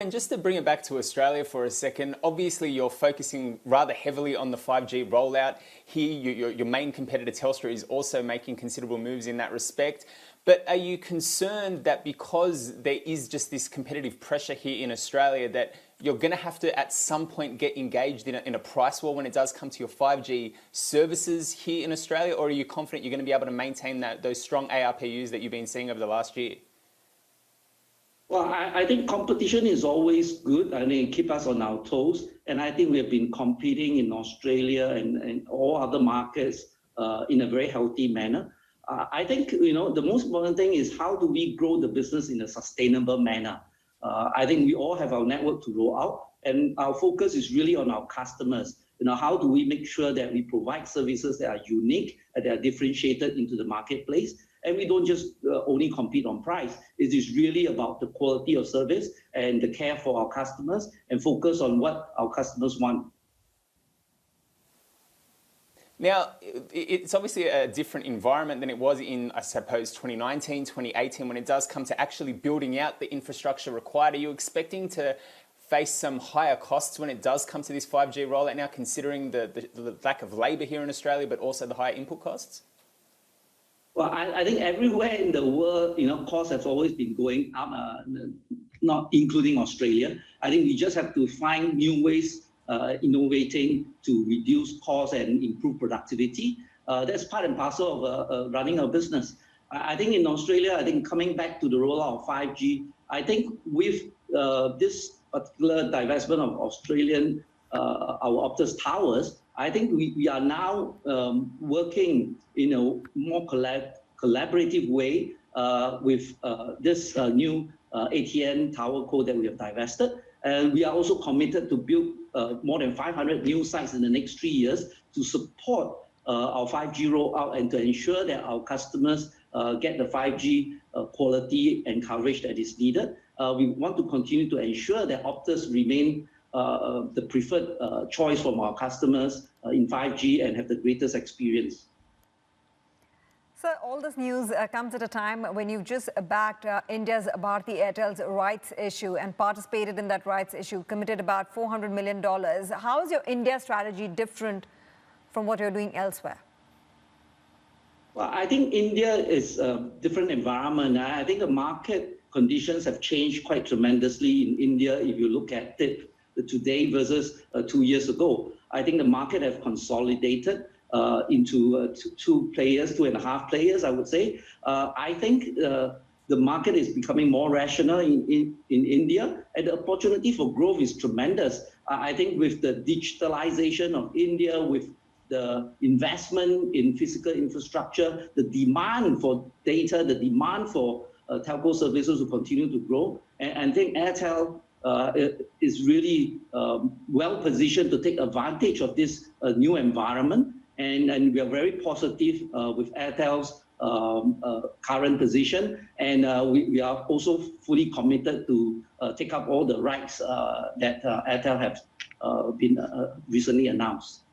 And just to bring it back to Australia for a second, obviously you're focusing rather heavily on the 5G rollout. Here, your main competitor Telstra is also making considerable moves in that respect. But are you concerned that because there is just this competitive pressure here in Australia that you're going to have to at some point get engaged in a price war when it does come to your 5G services here in Australia? Or are you confident you're going to be able to maintain those strong ARPUs that you've been seeing over the last year? Well, I think competition is always good. I mean, keep us on our toes. And I think we have been competing in Australia and all other markets in a very healthy manner. I think, the most important thing is how do we grow the business in a sustainable manner? I think we all have our network to roll out, and our focus is really on our customers. How do we make sure that we provide services that are unique and that are differentiated into the marketplace? And we don't just only compete on price. It is really about the quality of service and the care for our customers and focus on what our customers want. Now, it's obviously a different environment than it was in, I suppose, 2019, 2018, when it does come to actually building out the infrastructure required. Are you expecting to face some higher costs when it does come to this 5G rollout now, considering the lack of labour here in Australia, but also the higher input costs? Well, I think everywhere in the world, costs have always been going up, not including Australia. I think we just have to find new ways, innovating to reduce costs and improve productivity. That's part and parcel of running a business. I think in Australia, coming back to the rollout of 5G, I think with this particular divestment of our Optus towers, I think we are now working in a more collaborative way with this new ATN tower co that we have divested. And we are also committed to build more than 500 new sites in the next 3 years to support our 5G rollout and to ensure that our customers get the 5G quality and coverage that is needed. We want to continue to ensure that Optus remain the preferred choice from our customers in 5G and have the greatest experience. So all this news comes at a time when you've just backed India's Bharti Airtel's rights issue and participated in that rights issue, committed about $400 million. How is your India strategy different from what you're doing elsewhere? Well, I think India is a different environment. I think the market conditions have changed quite tremendously in India if you look at it today versus 2 years ago. I think the market have consolidated into two and a half players, I would say. I think the market is becoming more rational in India, and the opportunity for growth is tremendous. I think with the digitalization of India, with the investment in physical infrastructure, the demand for data, the demand for telco services will continue to grow. And I think Airtel is really well positioned to take advantage of this new environment. And we are very positive with Airtel's current position. And we are also fully committed to take up all the rights that Airtel have been recently announced.